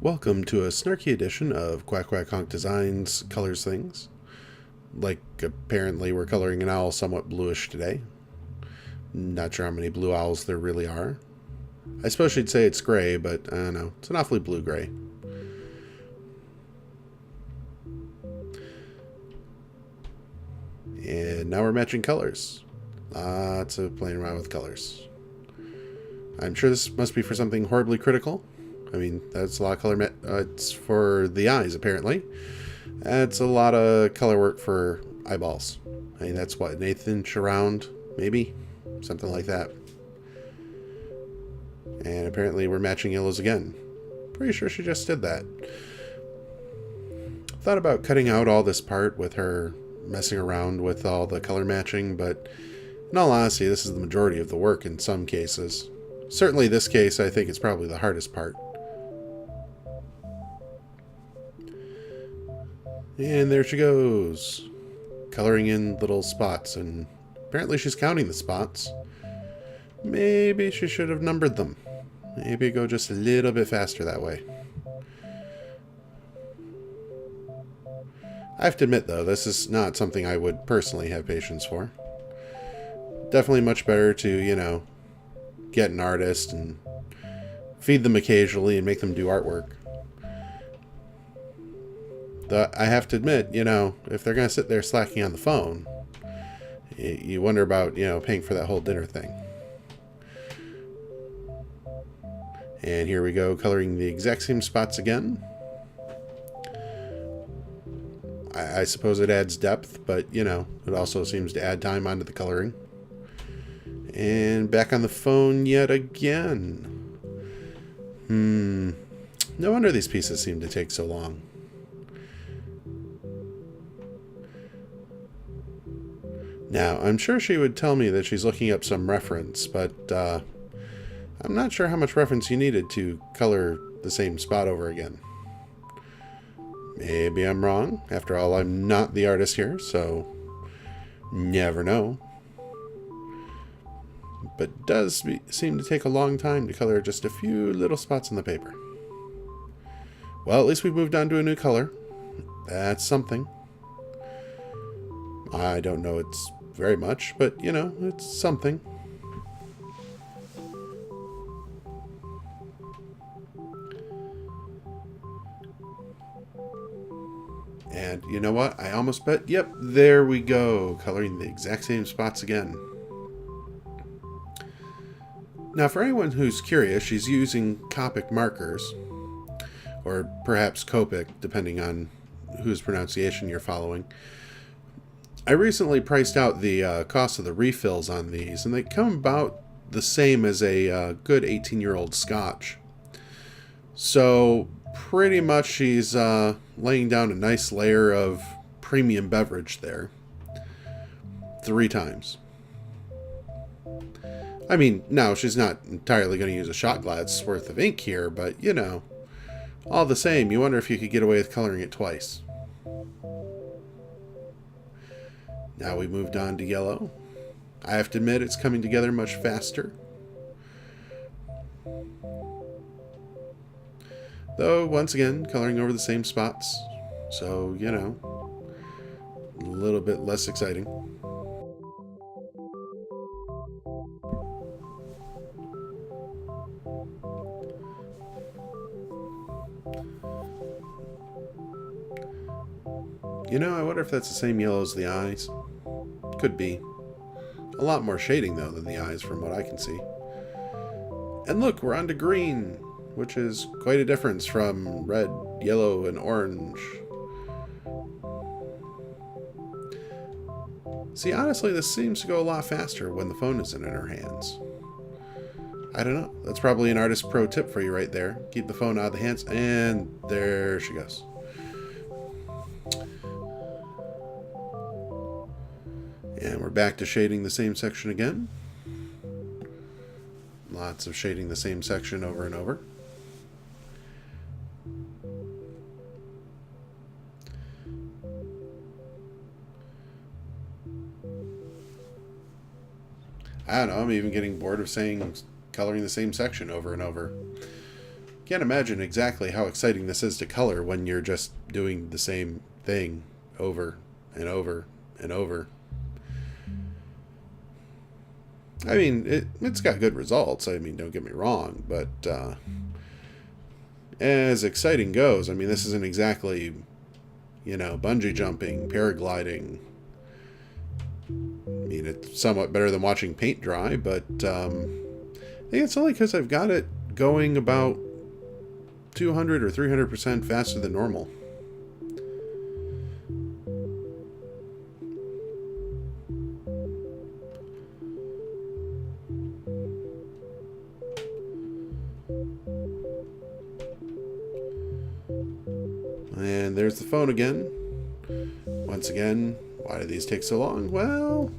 Welcome to a snarky edition of Quack Quack Honk Designs Colors Things. Like, apparently we're coloring an owl somewhat bluish today. Not sure how many blue owls there really are. I suppose you'd say it's gray, but I don't know. It's an awfully blue gray. And now we're matching colors. Lots of playing around with colors. I'm sure this must be for something horribly critical. I mean, that's a lot of color. It's for the eyes, apparently. That's a lot of color work for eyeballs. I mean, that's what, an eighth inch around, maybe? Something like that. And apparently we're matching yellows again. Pretty sure she just did that. Thought about cutting out all this part with her messing around with all the color matching, but in all honesty, this is the majority of the work in some cases. Certainly this case, I think it's probably the hardest part. And there she goes, coloring in little spots, and apparently she's counting the spots. Maybe she should have numbered them. Maybe go just a little bit faster that way. I have to admit, though, this is not something I would personally have patience for. Definitely much better to, get an artist and feed them occasionally and make them do artwork. I have to admit, if they're going to sit there slacking on the phone, you wonder about, paying for that whole dinner thing. And here we go, coloring the exact same spots again. I suppose it adds depth, but, it also seems to add time onto the coloring. And back on the phone yet again. No wonder these pieces seem to take so long. Now, I'm sure she would tell me that she's looking up some reference, but I'm not sure how much reference you needed to color the same spot over again. Maybe I'm wrong. After all, I'm not the artist here, so never know. But it does seem to take a long time to color just a few little spots on the paper. Well, at least we've moved on to a new color. That's something. I don't know it's very much, but, it's something. And you know what? I almost bet, yep, there we go. Coloring the exact same spots again. Now, for anyone who's curious, she's using Copic markers, or perhaps Copic, depending on whose pronunciation you're following. I recently priced out the cost of the refills on these, and they come about the same as a good 18-year-old Scotch. So, pretty much she's laying down a nice layer of premium beverage there. 3 times. I mean, no, she's not entirely going to use a shot glass worth of ink here, but, all the same, you wonder if you could get away with coloring it twice. Now we moved on to yellow. I have to admit, it's coming together much faster. Though, once again, coloring over the same spots. So, a little bit less exciting. I wonder if that's the same yellow as the eyes. Could be. A lot more shading, though, than the eyes from what I can see. And look, we're on to green, which is quite a difference from red, yellow, and orange. See, honestly, this seems to go a lot faster when the phone isn't in her hands. I don't know. That's probably an artist pro tip for you right there. Keep the phone out of the hands, and there she goes. And we're back to shading the same section again. Lots of shading the same section over and over. I don't know, I'm even getting bored of saying coloring the same section over and over. can't imagine exactly how exciting this is to color when you're just doing the same thing over and over and over. I mean, it's got good results. I mean, don't get me wrong, but as exciting goes, I mean, this isn't exactly, bungee jumping, paragliding. I mean, it's somewhat better than watching paint dry, but I think it's only because I've got it going about 200 or 300% faster than normal. And there's the phone again. Once again, why do these take so long? Well,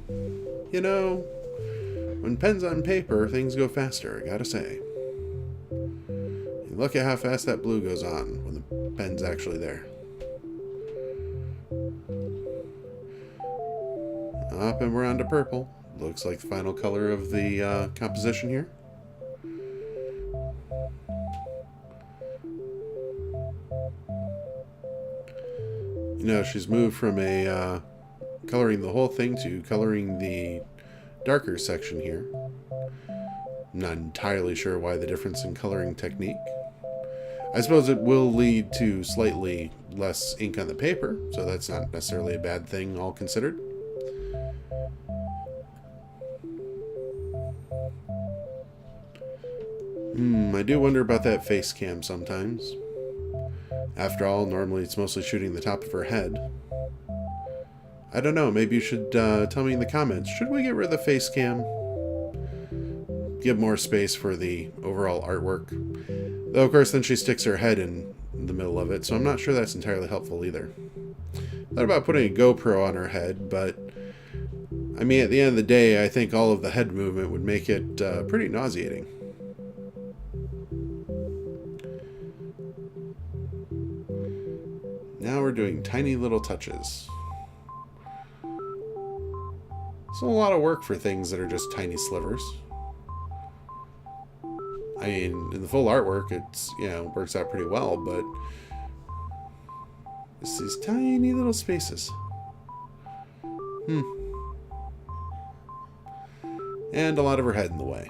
when pen's on paper, things go faster, I gotta say. Look at how fast that blue goes on when the pen's actually there. Up and we're on to purple. Looks like the final color of the composition here. She's moved from coloring the whole thing to coloring the darker section here. I'm not entirely sure why the difference in coloring technique. I suppose it will lead to slightly less ink on the paper, so that's not necessarily a bad thing, all considered. I do wonder about that face cam sometimes. After all, normally it's mostly shooting the top of her head. I don't know, maybe you should tell me in the comments, should we get rid of the face cam? Give more space for the overall artwork. Though, of course, then she sticks her head in the middle of it, so I'm not sure that's entirely helpful either. Thought about putting a GoPro on her head, but I mean, at the end of the day, I think all of the head movement would make it pretty nauseating. Now we're doing tiny little touches. It's a lot of work for things that are just tiny slivers. I mean, in the full artwork, it's, works out pretty well, but it's these tiny little spaces. And a lot of her head in the way.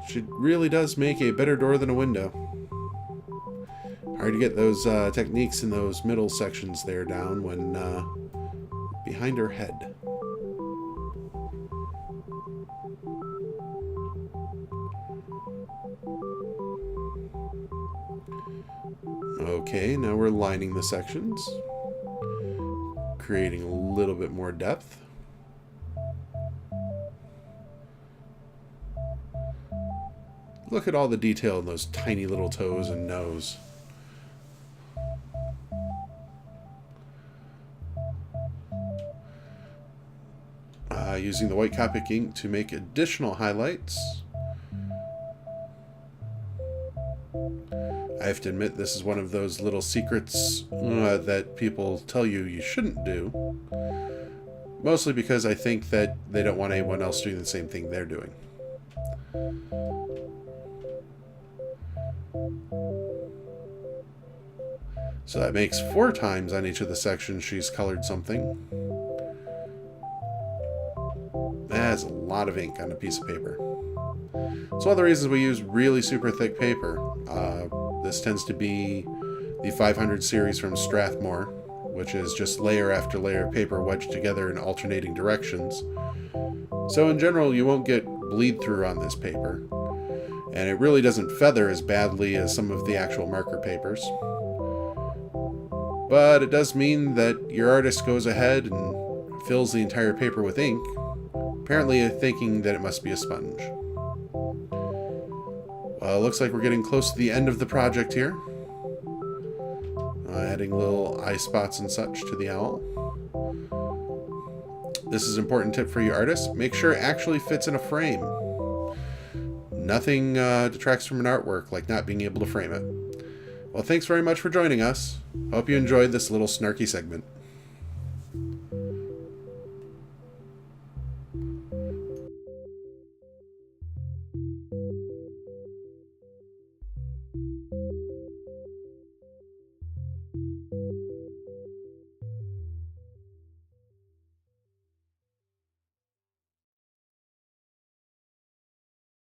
She really does make a better door than a window. Hard to get those techniques in those middle sections there down when behind her head. Okay, now we're lining the sections, creating a little bit more depth. Look at all the detail in those tiny little toes and nose. Using the white Copic ink to make additional highlights. I have to admit, this is one of those little secrets that people tell you shouldn't do. Mostly because I think that they don't want anyone else doing the same thing they're doing. So that makes 4 times on each of the sections she's colored something. That's a lot of ink on a piece of paper. It's one of the reasons we use really super thick paper. This tends to be the 500 series from Strathmore, which is just layer after layer of paper wedged together in alternating directions. So in general, you won't get bleed through on this paper. And it really doesn't feather as badly as some of the actual marker papers. But it does mean that your artist goes ahead and fills the entire paper with ink, apparently thinking that it must be a sponge. Well, it looks like we're getting close to the end of the project here. Adding little eye spots and such to the owl. This is an important tip for you artists. Make sure it actually fits in a frame. Nothing detracts from an artwork like not being able to frame it. Well, thanks very much for joining us. Hope you enjoyed this little snarky segment.